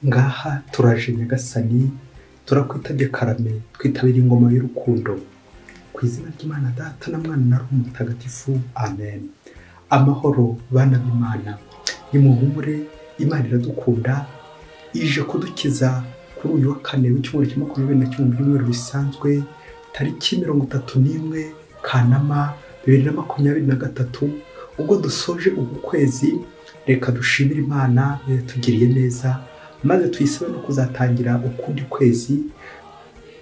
ngaha turaje Nyagasani, turakwitabye karame, twitabira ingoma y'urukundo. Ku izina ry'Imana Data na Mwana na Roho Mutagatifu, amen. Amahoro bana b'Imana, nimuhumure, Imana iradukunda, ije kudukiza kuri uyu wa kane w'icyumweru cya 21 mu byumweru bisanzwe, tariki 31 Kanama 2023. Ubwo dusoje uku kwezi, reka dushimire Imana yatugiriye neza, maze tuyisabe no kuzatangira ukundi kwezi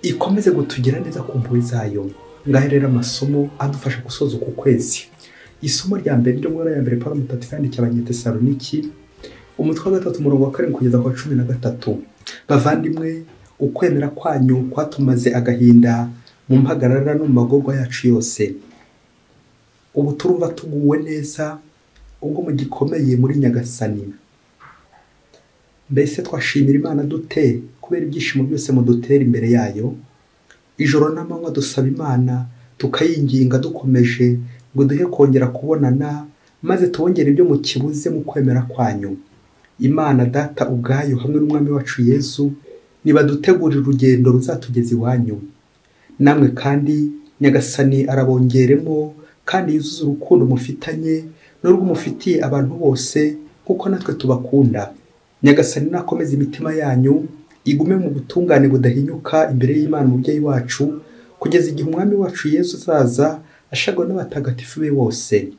ikomeze gutugira neza ku mpuhwe zayo. Ngahe rero amasomo adufasha gusoza uku kwezi. Isomo rya mbere ryo muri ya mbere Paulo mutagatifu yandikiye Abanyetesaloniki, umutwe wa 3 umurongo wa 7 kugeza ku 13. Bavandimwe, ukwemera kwanyu kwatumaze agahinda mu mpagarara no mu magorwa yacu yose. Ubu turumva tuguwe neza ubwo mu gikomeye muri Nyagasani. Mbese twashimira Imana dute kubera ibyishimo byose mudutera imbere yayo? Ijoro n'amanywa dusaba Imana, tukayinginga dukomeje ngo duhe kongera kubonana, maze tubongere ibyo mu kibuze mu kwemera kwanyu. Imana Data ubwayo hamwe n'Umwami wacu Yesu nibadutegurira urugendo ruzatugeza iwanyu. Namwe kandi Nyagasani arabongeremo kandi yuzuza urukundo mufitanye n'urwo mufitiye abantu bose, kuko natwe tubakunda. Nyagasani nakomeza imitima yanyu igume mu butungane budahinyuka imbere y'Imana umubyeyi wacu, kugeza igihe Umwami wacu Yesu azaza ashagwa n'abatagatifu be bose.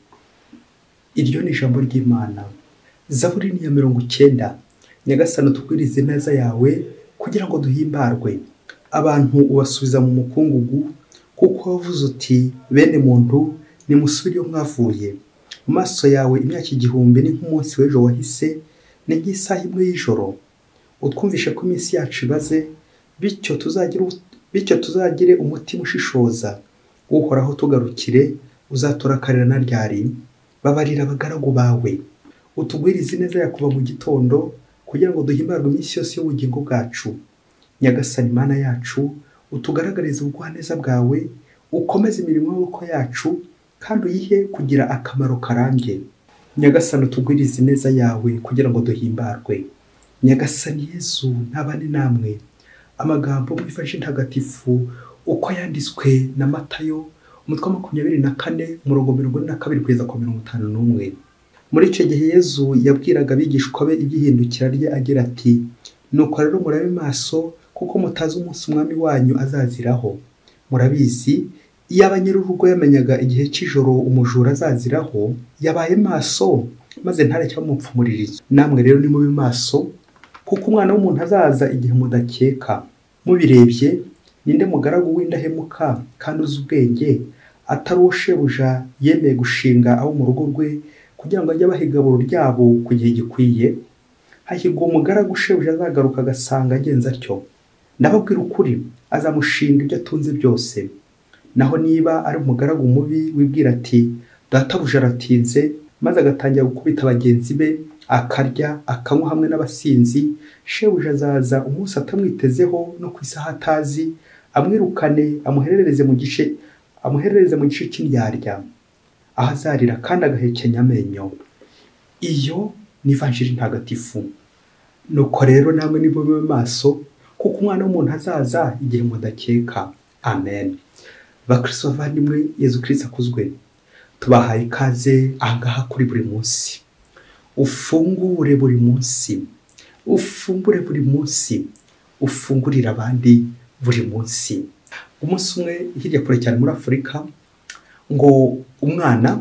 Iryo ni ijambo ry'Imana. Zaburi ni ya 90. Nyagasani utugwirize neza yawe kugira ngo duhimbarwe. Abantu ubasubiza mu mukungugu, kuko wavuze uti bene muntu nimusubire iyo mwavuye. Mu maso yawe imyaka 1000 ni nk'umunsi w'ejo wahise, ni nk'isaha imwe y'ijoro. Utwumvishe ko iminsi yacu ibaze, bityo tuzagire umutima ushishoza. Uhoraho tugarukire, uzaturakarira na ryari. Babarira abagaragu bawe, utugwirize neza yakuva mu gitondo, kugira ngo duhimbarwe iminsi yose y'ubugingo bwacu. Nyagasani Mana yacu, utugaragarize ubugwaneza bwawe, ukomeze imirimo y'amaboko yacu, kandi uyihe kugira akamaro karambye. Nyagasani utugwirize neza yawe kugira ngo duhimbarwe. Nyagasani Yesu ntabane namwe. Amagambo mwifashe ntagatifu uko yanditswe na Matayo, umutwe wa 24 umurongo 42 kugeza ku 51. Muri icyo gihe Yesu yabwiraga abigishwa be ibyihindukira rye agira ati, nuko rero murabe maso, kuko mutazi umunsi Umwami wanyu azaziraho. Murabizi, iyo abanyerurugo yamenyaga igihe cy'ijoro umujura azaziraho, yabaye maso maze ntareke bamupfumuririza. Namwe rero ni mube maso, kuko Umwana w'umuntu azaza igihe mudakeka. Mubirebye, ninde mugaragu w'indahemuka kandi uzi ubwenge, atari uwo shebuja yemeye gushinga abo mu rugo rwe, kugira ngo ajye abaha igaburo ryabo ku gihe gikwiye? Hahirwa umugaragu shebuja azagaruka agasanga agenza atyo. Ndababwira ukuri, azamushinga ibyo atunze byose. Naho niba ari umugaragu mubi wibwira ati databuja aratinze, maze agatangira gukubita bagenzi be, akarya akanywa hamwe n'abasinzi, shebuja azaza umunsi atamwitezeho no ku isaha atazi, amwirukane amuherereze mu gice cy'indyarya, aho azarira kandi agahekenya amenyo. Iyo ni ivanjiri ntagatifu. Nuko rero namwe nibo mube maso, kuko Umwana w'umuntu azaza igihe mudakeka. Amen. Bakristo bavandimwe, Yesu Kristo akuzwe. Tubahaye ikaze ahangaha kuri Buri Munsi. Ufungure buri munsi, ufungure buri munsi, ufungurira abandi buri munsi. Umunsi umwe hirya kure cyane muri Afurika, ngo umwana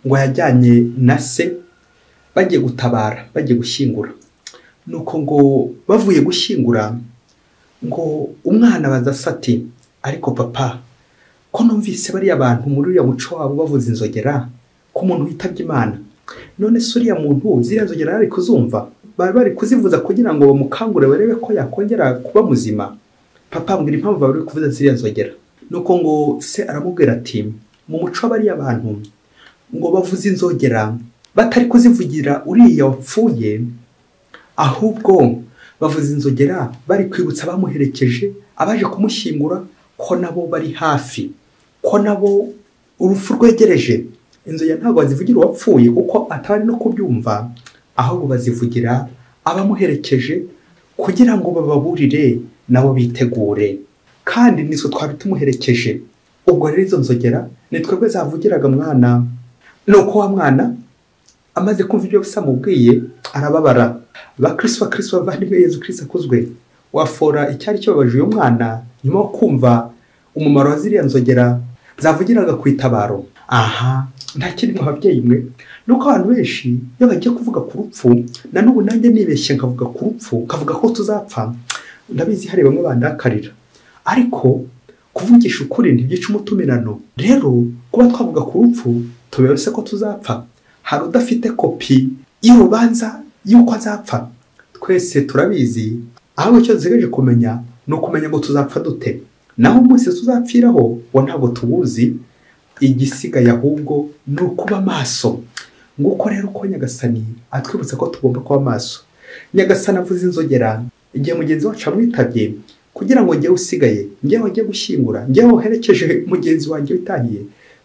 ngo yajyanye na se bagiye gutabara, bagiye gushyingura. Nuko ngo bavuye gushyingura, ngo umwana bazasati, ariko papa, ko numvise bari abantu muri uriya muco wabo bavuza inzogera ku muntu witabye Imana. None se uriya muntu ziriya nzogera ari kuzumva? Bari kuzivuza kugira ngo bamukangure barebe ko yakongera kuba muzima. Papa mbwira impamvu bari kuvuza ziriya nzogera. Nuko ngo se aramubwira ati, mu muco bari abantu ngo bavuza inzogera batari kuzivugira uriya wapfuye, ahubwo bavuza inzogera bari kwibutsa abamuherekeje, abaje kumushyingura, ko nabo bari hafi, ko nabo urupfu rwegereje. Inzogera ntabwo bazivugira uwapfuye kuko atari no kubyumva, ahubwo bazivugira abamuherekeje, kugira ngo bababurire nabo bitegure, kandi nitwe twari tumuherekeje. Ubwo rero izo nzogera ni twebwe zavugiraga mwana. Nuko wa mwana amaze kumva ibyo bisamubwiye arababara. Bakristo bavandimwe, Yezu Kristo akuzwe. Wafora icyari cyobabaje uyu mwana nyuma yo kumva umumaro wa ziriya nzogera zavugiraga ku itabaro. Aha nta kindi mu babyeyi mwe, nuko abantu benshi iyo bagiye kuvuga ku rupfu, na n'ubu nanjye nibeshye nkavuga ku rupfu, kavuga ko tuzapfa. Ndabizi hari bamwe bandakarira, ariko kuvugisha ukuri ntibyica umutumirano. Rero kuba twavuga ku rupfu tubese ko tuzapfa, hari udafite kopi y'urubanza y'uko azapfa? Twese turabizi, ahubwo icyo dusigaje kumenya ni ukumenya ngo tuzapfa dute. Naho umunsi tuzapfiraho wo ntabwo tuwuzi, igisigaye ahubwo ni ukuba maso. Nguko rero uko Nyagasani atwibutsa ko tugomba kuba maso. Nyagasani avuze inzogera igihe mugenzi wacu amwitabye, kugira ngo njyewe usigaye, njyewe wagiye gushyingura, njyewe uherekeje mugenzi wanjye witahiye,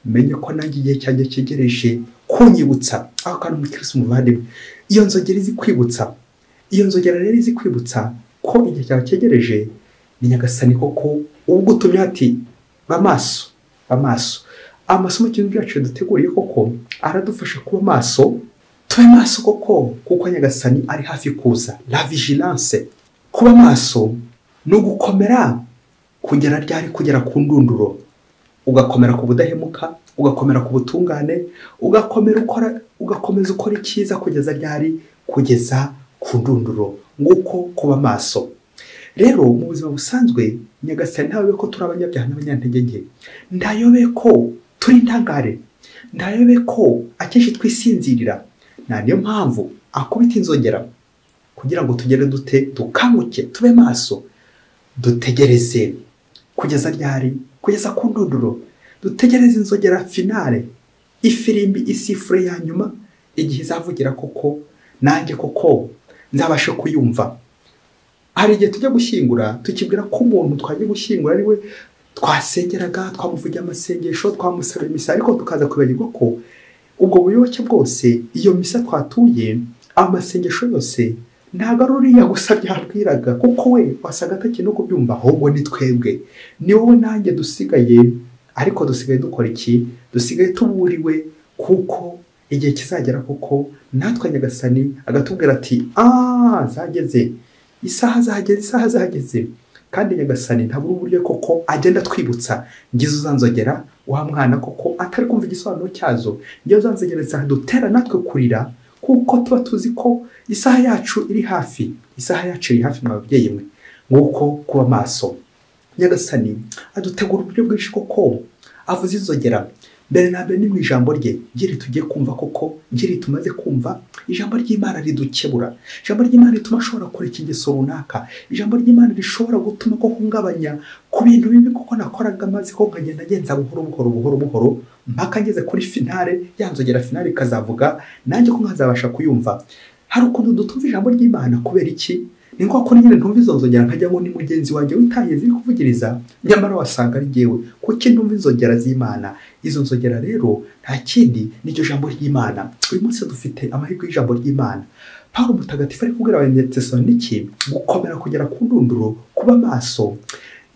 menye ko nanjye igihe cyanjye cyegereje kunyibutsa. Aho kandi umukristo umuvandimwe, iyo nzogera izi kwibutsa, iyo nzogera rero izi kwibutsa ko igihe cyawe cyegereje, ni Nyagasani koko ubwo utumye ati bamaso. Amasomo y'ibintu byacu duteguriye koko aradufasha kuba maso. Tube maso koko kuko Nyagasani ari hafi kuza. La vigilance, kuba maso ni ugukomera kugera ryari, kugera ku ndunduro, ugakomera ku budahemuka, ugakomera ku butungane, ugakomeza ukora icyiza kugeza ryari, kugeza ku ndunduro. Nguko kuba maso. Rero mu buzima busanzwe Nyagasani ntayobe ko turi abanyabyaha n'abanyantege nke, ndayobe ko turi intangare, ndayobe ko akenshi twisinzirira. Niyo mpamvu akubita inzogera kugira ngo tugere dute, dukanguke, tube maso, dutegereze kugeza ryari, kugeza ku ndunduro. Dutegereze inzogera finale, ifirimbi isifure ya nyuma, igihe izavugira koko nanjye koko nzabasha kuyumva. Hari igihe tujya gushyingura tukibwira ko umuntu twagiye gushyingura ari we twasengeraga, twamuvugiye amasengesho, twamusaba imisa, ariko tukaza kwibagirwa ko ubwo buyoboke bwose, iyo misa twatuye, amasengesho yose ntabwo ari uriya gusa byabwiraga, kuko we wasaga atakiri no kubyumva. Ahubwo ni twebwe, ni wowe nanjye dusigaye. Ariko dusigaye dukora iki? Dusigaye tuburiwe, kuko igihe kizagera koko natwe Nyagasani agatubwira ati zageze, isaha zageze. Kandi Nyagasani ntabwo uburyo koko agenda twibutsa. Ngize uzanzogera wa mwana koko atari kumva igisobanuro cyazo, ngiye uzanzogera zidutera natwe kurira, kuko tuba tuzi ko isaha yacu iri hafi. Isaha yacu iri hafi, mwabyeyi mwe. Nguko kuba maso. Nyagasani adutegura uburyo bwinshi koko. Avuze inzogera mbere na mbere ni mu ijambo rye, ngiri tugiye kumva koko, ngiri tumaze kumva. Ijambo ry'Imana ridukebura, ijambo ry'Imana rituma ashobora kureka ingeso runaka, ijambo ry'Imana rishobora gutuma ko hungabanya ku bintu bibi koko nakoraga, maze ko nkagenda ngenza buhoro mpaka ngeze kuri finale. Yanzogera finale ikazavuga, nanjye ko nkazabasha kuyumva. Hari ukuntu dutumva ijambo ry'Imana kubera iki? Ni ngombwa ko nyine ntumva izo nzogera nkajya ngo ni mugenzi wanjye witahiye ziri kuvugiriza, nyamara wasanga ari jyewe. Kuki ntumva inzogera z'Imana? Izo nzogera rero nta kindi n'iryo jambo ry'Imana. Uyu munsi dufite amahirwe y'ijambo ry'Imana. Pawulo mutagatifu ari kubwira Abanyatesalonike gukomera kugera ku ndunduro, kuba maso.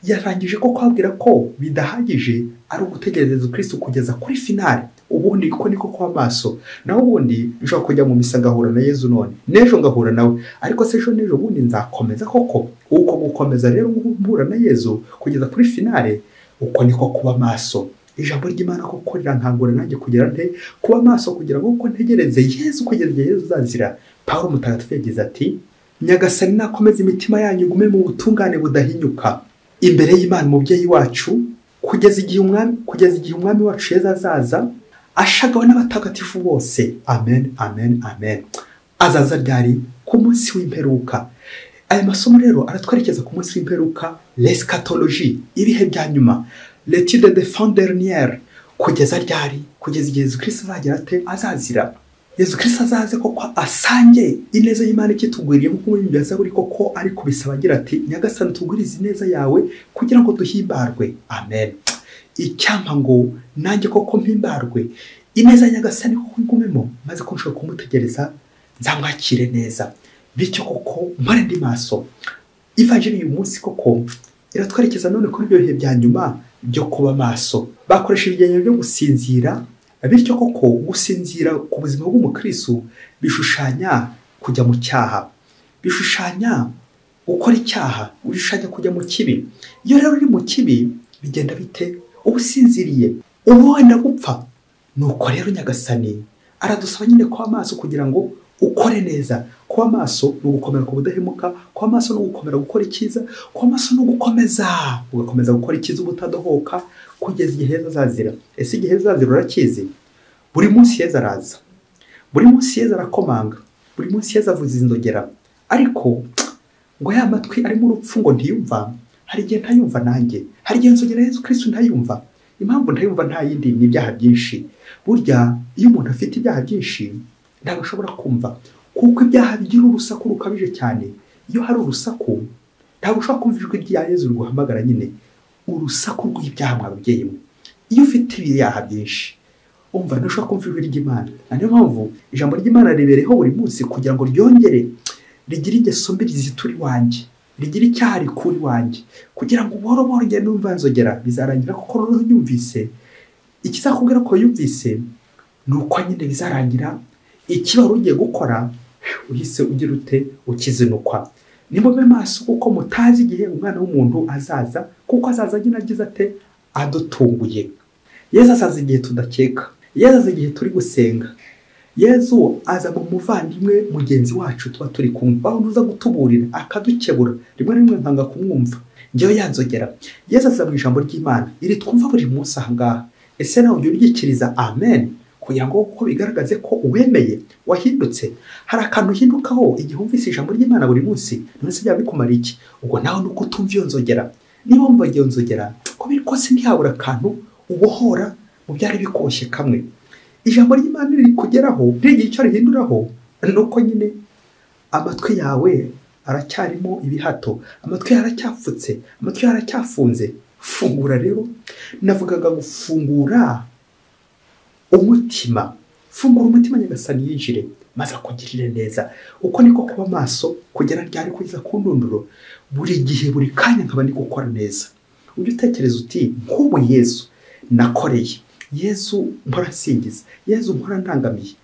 Yarangije ko kwabwira ko bidahagije ari ugutegereza Yezu Kristo kugeza kuri finale. Ubundi ko niko kuba maso. Naho ubundi nshobora kujya mu misa ngahura na Yezu, none nejo ngahura nawe, ariko se ejo nejo bundi nzakomeza koko. Uko gukomeza rero guhura na Yezu kugeza kuri finale, uko niko kuba maso. Ijambo ry'Imana koko rirankangura nanjye kugira nte kuba maso, kugira ngo uko ntegereze Yezu kugeza igihe Yezu azazira. Pawulo mutagatifu yagize ati, Nyagasani nakomeza imitima yanyu gume mu butungane budahinyuka imbere y'Imana umubyeyi wacu, kugeza igihe umwami wacu Yezu azaza, ashagawe n'abatagatifu bose. Amen. Azaza ryari? Ku munsi w'imperuka. Aya masomo rero aratwerekeza ku munsi w'imperuka, l'eschatologie, ibihe bya nyuma, l'étude de fin dernière. Kugeza ryari? Kugeza igihe Yezu Kristo azagera ate? Azazira. Yezu Kristo azaze koko asange ineza y'Imana ikitugwiriye, nk'uko umuririmbyi yazaburi koko ari kubisaba agira ati, Nyagasani tugwirize ineza yawe kugira ngo duhimbarwe. Amen. Icyampa ngo nanjye koko mpimbarwe, ineza Nyagasani koko ngumemo, maze ko nshobora kumutegereza nzamwakire neza. bityo koko mpare ndi maso. Ivanjiri uyu munsi koko iratwerekeza none kuri ibyo bihe bya nyuma byo kuba maso. Bakoresha ibigereranyo byo gusinzira, bityo koko gusinzira ku buzima bw'umukristo bishushanya kujya mu cyaha, bishushanya gukora icyaha, bishushanya kujya mu kibi. Iyo rero uri mu kibi bigenda bite? Ubusinziriye uba wenda gupfa. Nuko rero Nyagasani aradusaba nyine kuba maso kugira ngo ukore neza. Kuba maso ni ugukomera ku budahemuka, kuba maso ni ugukomera gukora icyiza, kuba maso ni ugukomeza ugakomeza gukora icyiza ubutadohoka kugeza igihe Yezu azazira. Ese igihe Yezu azazira urakizi? Buri munsi Yezu araza, buri munsi Yezu arakomanga, buri munsi Yezu avuza indogera, ariko ngo ya matwi arimo urupfu ngo ntiyumva. Hari igihe ntayumva nanjye, hari igihe nzogera Yezu Kristo ntayumva. Impamvu ntayumva nta yindi ni ibyaha byinshi. Burya iyo umuntu afite ibyaha byinshi ntabwo ashobora kumva, kuko ibyaha bigira urusaku rukabije cyane. Iyo hari urusaku ntabwo ushobora kumva ijwi rya Yezu riguhamagara nyine. Urusaku rw'ibyaha mwa babyeyi mwe, iyo ufite ibyaha byinshi umva ntushobora kumva ijwi ry'Imana. Niyo mpamvu ijambo ry'Imana ribereho buri munsi kugira ngo ryongere rigire ingeso mbi zitura iwanjye, rigire icyaha rikura iwanjye, kugira ngo buhoro buhoro ngende numva nzogera bizarangira kuko noneho yumvise. Ikizakubwira ko yumvise ni uko nyine bizarangira ikiba ugiye gukora uhise ugira ute ukizinukwa. Nimube maso kuko mutazi igihe umwana w'umuntu azaza, kuko azaza nyine agize ate adutunguye. Yezu azaza igihe tudakeka, Yezu azaza igihe turi gusenga, Yezu aza mu muvandimwe mugenzi wacu tuba turi kumwe, aho uza gutuburira akadukebura rimwe rimwe nkanga kumwumva. Njyewe yanzogera Yezu aza mu ijambo ry'Imana iri twumva buri munsi aha ngaha. Ese nawe ujye uryikiriza amen kugira ngo uko bigaragaze ko uwemeye wahindutse. Hari akantu uhindukaho igihe wumvise ijambo ry'Imana buri munsi, none se byaba bikumara iki? Ubwo nawe nuko utumva iyo nzogera. Niba wumva iyo nzogera ko biri kose ntihabura akantu ubohora mu byari bikoshye kamwe. Ijambo ry'Imana riri kugeraho rigira icyo rihinduraho, nuko nyine amatwi yawe aracyarimo ibihato, amatwi aracyapfutse, amatwi aracyafunze. Fungura rero, navugaga gufungura umutima. Fungura umutima Nyagasani yinjire maze akugirire neza. Uko niko kuba maso kugera ryari kugeza ku ndunduro. Buri gihe buri kanya nkaba ndi gukora neza. Ujye utekereza uti nk'ubu Yezu nakoreye, Yezu mpora nsingiza, Yezu mpora ndangamiye,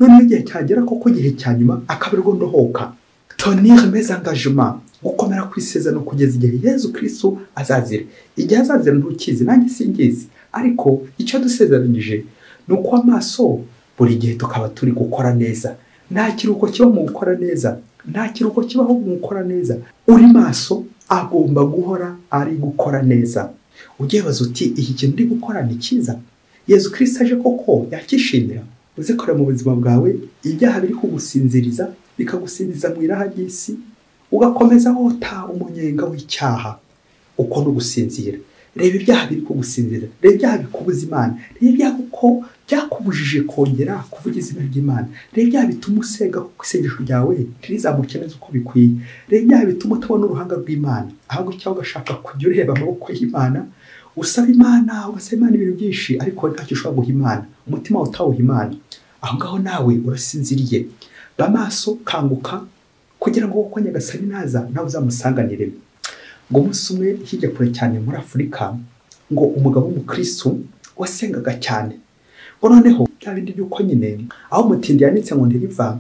none igihe cyagera koko igihe cya nyuma akabirwa ndohoka. Tenir mes engagements, gukomera kwisezerano kugeza igihe Yezu Kristo azazira. Igihe azazira ntukizi nanjye singizi, ariko icyo dusezeranyije ni uko amaso buri gihe tukaba turi gukora neza. Nta kiruhuko kiba mu gukora neza, nta kiruhuko kibaho mu gukora neza. Uri maso agomba guhora ari gukora neza. Ugiye baza uti iki kintu ndi gukora ni cyiza, Yezu Kristo aje koko yakishimira. Uzikora mu buzima bwawe ibyaha biri kugusinziriza, bikagusinziza mu iraha ry'isi, ugakomeza wota umunyenga w'icyaha. Uko no gusinzira, reba ibyaha biri kugusinzira, reba ibyaha bikubuza Imana, reba ibyaha uko byakubujije kongera kuvuga izina ry'Imana, reba ibyaha bituma usenga kuko isengesho ryawe ntirizamuke neza uko bikwiye, reba ibyaha bituma utabona uruhanga rw'Imana, ahubwo cyangwa ugashaka kujya ureba amaboko y'Imana, usaba Imana, ugasaba Imana ibintu byinshi ariko ntacyo ushobora guha Imana, umutima utawuha Imana. Aho ngaho nawe urasinziriye. Bamaso, kanguka kugira ngo uko Nyagasani naza nawe uzamusanganire. Ngo umunsi umwe hirya kure cyane muri Afurika, ngo umugabo w'umukristo wasengaga cyane. Ngo noneho bya bindi by'uko nyine aho umutindi yanitse ngo ntiriva,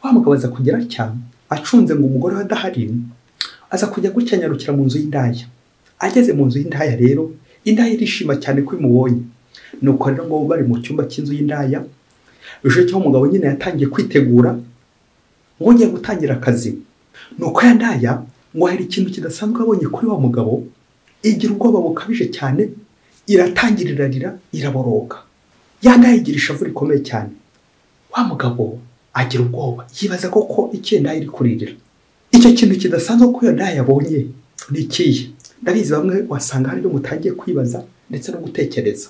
wa mugabo aza kugera cyane acunze ngo umugore we adahari, aza kujya gucyanyarukira mu nzu y'indaya. Ageze mu nzu y'indaya rero, indaya irishima cyane ko imubonye. Nuko rero ngo bari mu cyumba cy'inzu y'indaya, ejo cyo umugabo nyine yatangiye kwitegura ngo ngiye gutangira akazi. Nuko ya ndaya ngo hari ikintu kidasanzwe abonye kuri wa mugabo, igira ubwoba bukabije cyane, iratangirira rira, iraboroga. Ya ndaya igira ishavu rikomeye cyane. Wa mugabo agira ubwoba, yibaza koko icyo ndaya iri kuririra. Icyo kintu kidasanzwe ko ya ndaya yabonye ni ikihe? Ndabizi bamwe wasanga hari ibyo mutangiye kwibaza ndetse no gutekereza.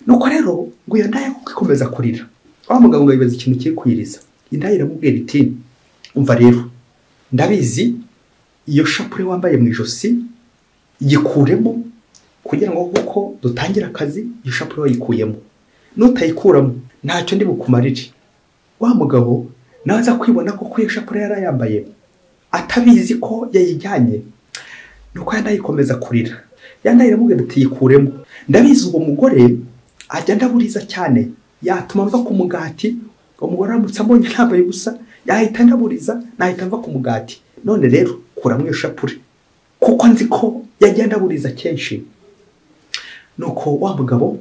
Nuko rero ngo iyo ndaya kuko ikomeza kurira, wa mugabo ngo yibaza ikintu kiri kuyiriza. Indaya iramubwira iti, umva rero, ndabizi iyo shapure wambaye mu ijosi yikuremo kugira ngo kuko dutangira akazi, iyo shapure wayikuyemo. Nutayikuramo ntacyo ndi bukumarire. Wa mugabo nawe aza kwibona ko iyo shapure yarayambaye atabizi ko yayijyanye. Nuko yandayikomeza kurira. Yandaye iramubwira ati yikuremo. Ndabizi uwo mugore ajya ndaburiza cyane, yatuma mva ku mugati. Umugore aramutse ambonye ntambaye ubusa yahita ndaburiza, nahita mva ku mugati. None rero kuramo iyo shapure kuko nzi ko yagiye ndaburiza kenshi. Nuko wa mugabo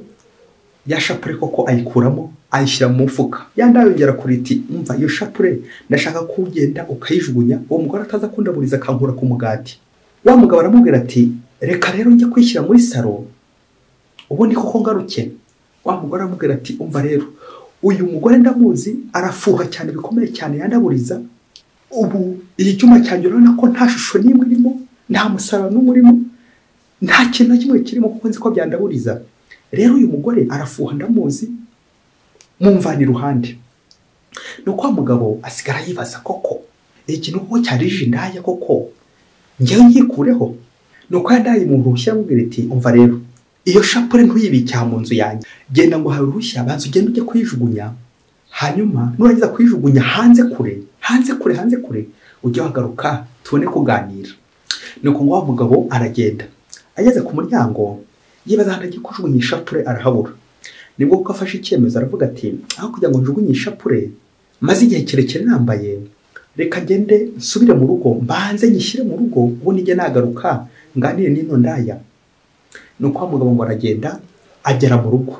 ya shapure koko ayikuramo ayishyira mu mufuka. Yandayongera kuri iti umva iyo shapure ndashaka ko ugenda ukayijugunya, uwo mugore ataza kundaburiza akankura ku mugati. Wa mugabo aramubwira ati reka rero njye kwishyira muri saro ubundi koko ngaruke. Wa mugore aramubwira ati umva rero uyu mugore ndamuzi arafuha cyane bikomeye cyane yandaburiza. Ubu iyi cyuma cyanjye urabona ko nta shusho n'imwe irimo, nta musaraba n'umwe urimo, nta kintu na kimwe kirimo kuko nzi ko byandaburiza. Rero uyu mugore arafuha ndamuzi, mumvana iruhande. Nuko wa mugabo asigara yibaza koko ikintu koko cyarije indaya koko njyewe nkikureho. Nuko yandaye mu ruhushya amubwira ati umva rero iyo shapure ntuyibike mu nzu yanjye, genda ngo habe uruhushya banza ugende ujye kuyijugunya, hanyuma nurangiza kuyijugunya hanze kure ujye wagaruka tubone kuganira. Nuko ngo wa mugabo aragenda, ageze ku muryango yibaza ahantu agiye kujugunya ishapure arahabura. Nibwo kuko afashe icyemezo aravuga ati aho kugira ngo njugunye ishapure maze igihe kirekire nambaye, reka ngende nsubire mu rugo mbanze nyishyire mu rugo ubundi njye nagaruka nganire n'ino ndaya. Nuko wa mugabo ngo aragenda agera mu rugo.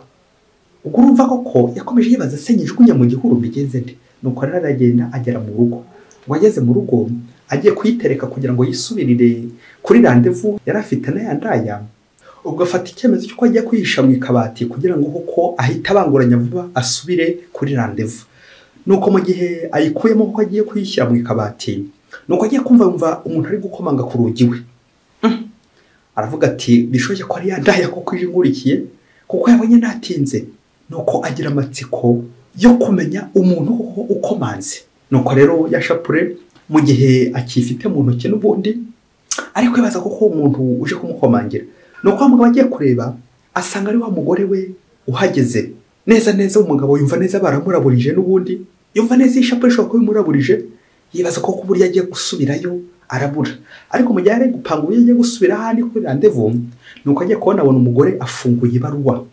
Ubwo urumva koko yakomeje yibaza se nyijugunya mu gihuru mbigenze nde. Nuko rero aragenda agera mu rugo. Ngo ageze mu rugo agiye kuyitereka kugira ngo yisubirire kuri randevu yari afite na yandaya. Ubwo afata icyemezo cy'uko agiye kuyisha mu kabati kugira ngo koko ahita abanguranya vuba asubire kuri randevu. Nuko mu gihe ayikuyemo kuko agiye kuyishyira mu kabati, nuko agiye kumva umuntu ari gukomanga ku rugi we. Aravuga ati bishoje ko ari yandaya koko ijingurikiye kuko yabonye natinze. Nuko agira amatsiko yo kumenya umuntu ukomanze. Nuko rero ya shapure mu gihe akifite mu ntoki n'ubundi ariko kwibaza koko umuntu uje kumukomangira. Nuko umugabo agiye kureba asanga ari wa mugore we uhageze. Neza umugabo yumva neza baramuraburije n'ubundi, yumva neza ishapure ishobora kuba imuraburije, yibaza ko kuburyo agiye gusubirayo arabura. Ariko mu gihe ari gupanga uburyo agiye gusubira ahandi kuri randevu, nuko agiye kubona umugore afunguye ibaruwa.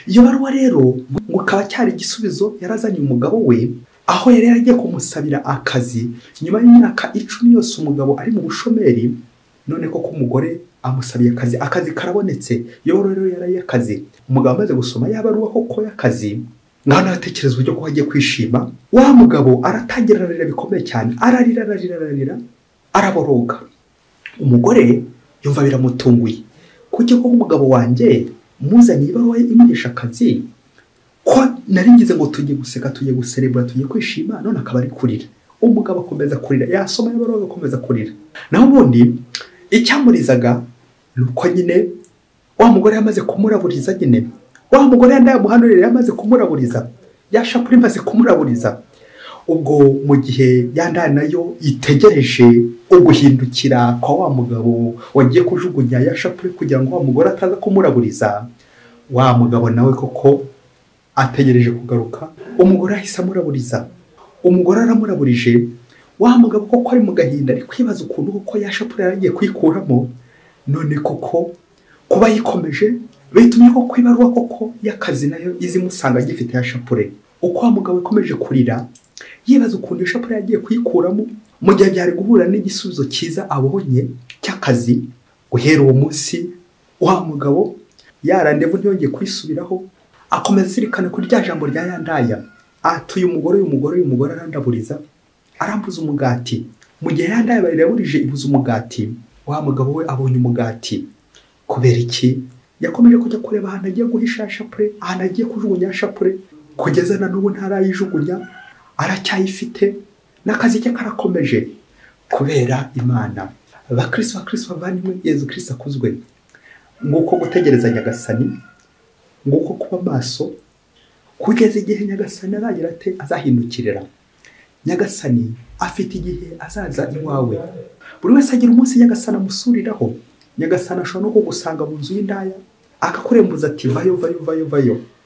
Iyo baruwa rero ngo kaba cyari igisubizo yarazanye umugabo we, aho yari agiye kumusabira akazi nyuma y'imyaka 10 yose umugabo ari mu bushomeri. None ko umugore amusabiye akazi karabonetse. Yo rero yaraye akazi. Umugabo amaze gusoma yabaruwa koko y'akazi, ngaho natekereza uburyo ko agiye kwishima. Wa mugabo aratangira ararira bikomeye cyane, ararira araboroga. Umugore yumva biramutunguye kuko umugabo wanjye muzanye ibaruwa imugisha akazi, ko naringize ngo tujye guseka tujye guserebura tujye kwishima, none akaba ari kurira. Umugabo akomeza kurira, yasoma ibaruwa agakomeza kurira. Naho ubundi icyamurizaga nuko nyine wa mugore yamaze kumuraburiza nyine, wa mugore yandaye muhanurire yamaze kumuraburiza, ya shapure imaze kumuraburiza. Ubwo mu gihe yandaye nayo itegereje uguhindukira kwa wa mugabo wagiye kujugunya ya shapure kugira ngo wa mugore ataza kumuraburiza, wa mugabo nawe koko ategereje kugaruka. Umugore ahise amuraburiza. Umugore aramuraburije, wa mugabo koko ari mu gahinda ari kwibaza ukuntu koko ya shapure yaragiye kwikuramo. None koko kuba yikomeje bitumye koko ibaruwa koko y'akazi nayo izimusanga gifite ya shapure. Uko wa mugabo ikomeje kurira yibaza ukuntu iyo shapure yagiye kwikuramo, mu gihe byari guhura n'igisubizo cyiza abonye cy'akazi. Guhera uwo munsi wa mugabo yarandevu ntiyongeye kwisubiraho, akomeza zirikana kuri rya jambo rya yandaya. Atuye umugore arandaburiza, arambuza umugati. Mu gihe yandaya baraburije ibuza umugati, wa mugabo we abonye umugati. Kubera iki? Yakomeje kujya kureba ahantu agiye guhisha shapure, ahantu agiye kujugunya shapure, kugeza na n'ubu ntarayijugunya, aracyayifite. N'akazi ke karakomeje kubera Imana. Bakristo bavandimwe, Yezu Kristo akuzwe. Nguko gutegereza Nyagasani, nguko kuba maso kugeza igihe Nyagasani aragira ate azahindukirira. Nyagasani afite igihe azaza iwawe. Buri wese agira umunsi Nyagasani amusuriraho. Nyagasani ashobora no kugusanga mu nzu y'indaya akakurembuza ati vayo,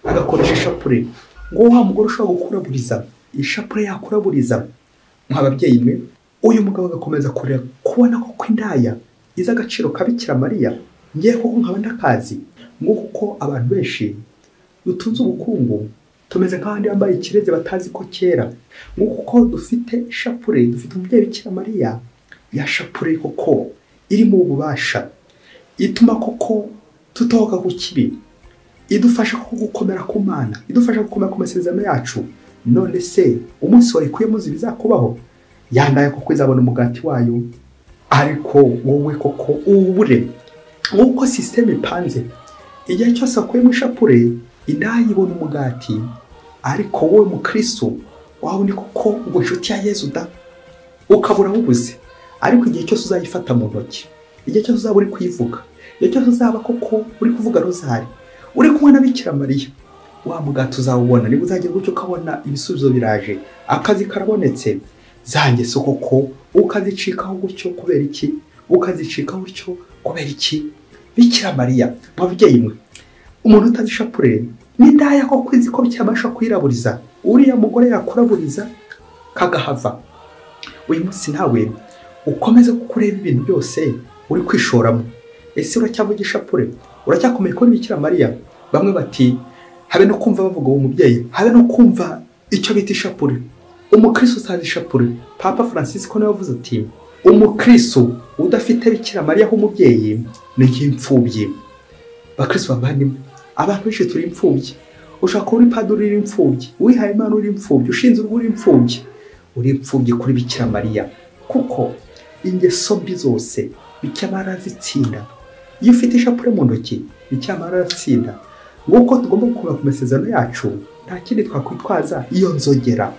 agakoresha shapure. Ngo wa mugore ushobora gukuraburiza ishapure yakuraburiza nk'ababyeyi mwe uyu mugabo agakomeza kurira kubona ko indaya iza agaciro ka Bikira Mariya ngiye koko nkaba ndakazi nguko abantu benshi dutunze ubukungu tumeze nk'abandi bambaye ikireze batazi ko kera nguko dufite ishapure dufite umubyeyi Bikira Mariya ya shapure koko iri mu bubasha ituma koko tutoka ku kibi idufasha ko gukomera ku Mana idufasha gukomera ku masezerano yacu none se umunsi warikuye bizakubaho yandaye koko izabona umugati wayo ariko wowe koko ubure nguko system ipanze igihe cyose akuyemo ishapure indaya ibona umugati ariko wowe mu Kristo wawe ni koko ubwo inshuti ya Yesu da ukabura ubuze ariko igihe cyose uzayifata mu ntoki igihe cyose uzaba uri kuyivuga igihe cyose uzaba koko uri kuvuga rozari uri kumwe na Bikira Mariya wa mugati uzawubona niba uzagira gutyo ukabona ibisubizo biraje akazi karabonetse zanjye so koko ukazicikaho gutyo kubera iki ukazicikaho gutyo kubera iki Bikira Mariya babyeyi mwe umuntu utazishapure n'indaya ko kwizi ko cyabasha kwiraburiza uriya mugore yakuraburiza kagahava uyu munsi nawe ukomeze kukureba ibintu byose uri kwishoramo ese uracyavuga ishapure uracyakomeye ko Bikira Mariya bamwe bati habe no kumva bavuga uwo mubyeyi habe no kumva icyo bita ishapure umukristo utazi ishapure Papa Francisco nawe yavuze ati umukristo udafite Bikira Mariya nk'umubyeyi ni nk'imfubyi bakristo bavandimwe abantu benshi turi imfubyi ushaka uri padiri uri imfubyi wihaye Imana uri imfubyi ushinze urugo uri imfubyi kuri Bikira Mariya kuko ingeso mbi zose Bikira Mariya arazitsinda iyo ufite ishapure mu ntoki Bikira Mariya aratsinda nguko tugomba gukora ku masezerano yacu nta kindi twakwitwaza iyo nzogera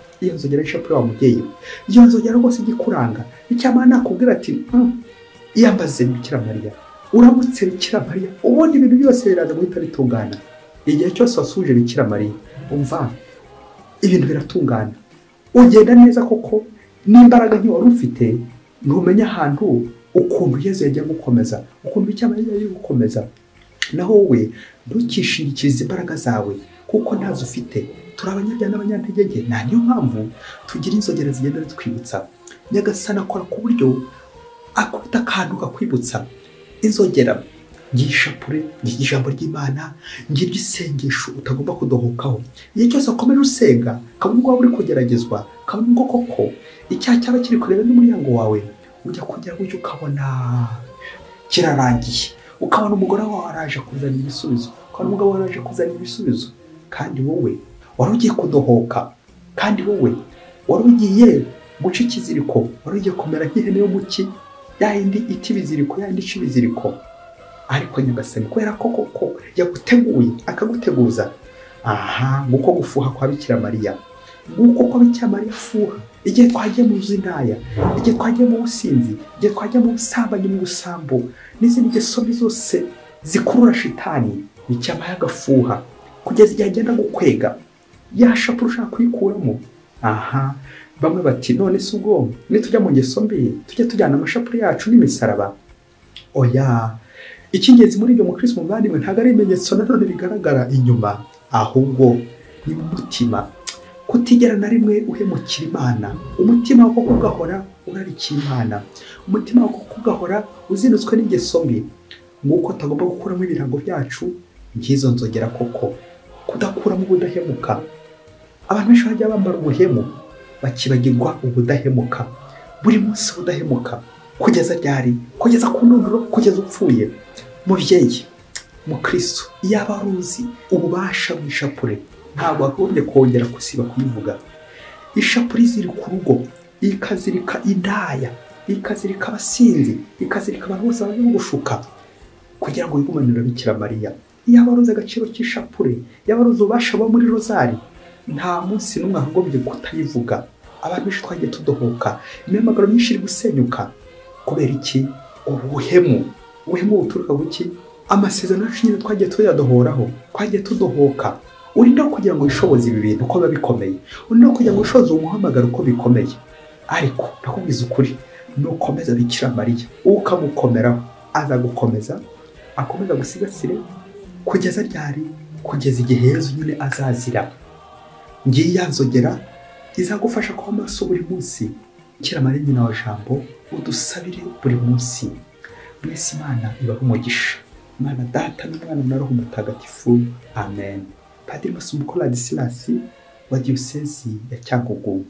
ishapure wa mubyeyi iyo nzogera rwose igikuranga Bikira Mariya nakubwira ati iyambaze Bikira Mariya uramutse Bikira Mariya ubundi ibintu byose biraza guhita bitungana igihe cyose wasuje Bikira Mariya umva ibintu biratungana ugenda neza koko n'imbaraga ntiwari ufite ntumenya ahantu ukuntu Yesu yagiye gukomeza ukuntu Bikira Mariya yagiye gukomeza naho wowe ntukishingikirize imbaraga zawe kuko ntazo ufite turi abanyabyaha n'abanyantege nta niyo mpamvu tugira inzogera zigenda zitwibutsa Nyagasani akora ku buryo akubita akantu kakwibutsa inzogera ngishapure ijambo ry'Imana ngiryo isengesho utagomba kudohokaho igihe cyose akomeje usenga kabone ubwo uri kugeragezwa kabone ubwo koko icyaha cyaba kiri kureba n'umuryango wawe ujya kugera gutyo ukabona kirarangiye ukabona umugore wawe araje kuzana ibisubizo ukabona umugabo wawe araje kuzana ibisubizo kandi wowe wari ugiye kudohoka kandi wowe wari ugiye guca ikiziriko wari ugiye kumera nk'ihene yo muki yindi iti biziriko yindi ici biziriko ariko Nyagasani kubera ko koko yaguteguye akaguteguza nguko gufuha kwa Bikira Mariya nguko ko Bikira Mariya afuha igihe twagiye mu zindaya igihe twagiye mu businzi igihe twagiye mu busambanyi mu busambo n'izindi ngeso zose zikurura shitani Bikira Mariya agafuha kugeza igihe agenda gukwega yashapura ushaka kuyikuramo bamwe bati none se ubwo nitujya mu ngeso mbi tujye tujyana amashapure yacu n'imisaraba oya icy'ingenzi muri ibyo mu Kristo muvandimwe ntabwo ari ibimenyetso nanone bigaragara inyuma ahubwo ni mu mutima kutigera na rimwe uhemukira Imana umutima wo kugahora urarikira Imana umutima wo kugahora uzinutswe n'ingeso mbi nguko tagomba gukuramo ibirango byacu ngizo nzogera koko kudakuramo ubudahemuka abantu benshi bajya bambara ubuhemu bakibagirwa ubudahemuka buri munsi ubudahemuka kugeza ryari kugeza ku ndunduro kugeza upfuye mubyeyi mu Kristo yaba ruzi ububasha bw'ishapure ntabwo agombye kongera kusiba kubivuga ishapure ziri ku rugo ikazirika indaya ikazirika abasinzi ikazirika abantu bose baje gushuka kugira ngo yigumanire Bikira Mariya yaba ruzi agaciro cy'ishapure yaba ruzi ububasha bwo muri rozari nta munsi n'umwe agombye kutayivuga abantu benshi twagiye tudohoka imyamagaro myinshi iri gusenyuka kubera iki ubuhemu buturuka guki amasezerano y'ishinge twagiye tuyadohoraho twagiye tudohoka uri no kugira ngo ishoboze ibi bintu uko biba bikomeye uri no kugira ngo ishoboze umuhamagaro uko bikomeye ariko nakubwiza ukuri nukomeza Bikira Mariya ukamukomeraho azagukomeza akomeza gusigasire kugeza ryari kugeza igihe Yesu nyine azazira ngiye yanzogera izagufasha kuba maso buri munsi. Kira Mariya nyina wa Jambo, udusabire buri munsi. Mwese Imana ibahe umugisha. Imana Data n'Umwana na Roho Mutagatifu. Amen. Padiri Masumbuko Ladislas wa Diyosezi ya Cyangugu.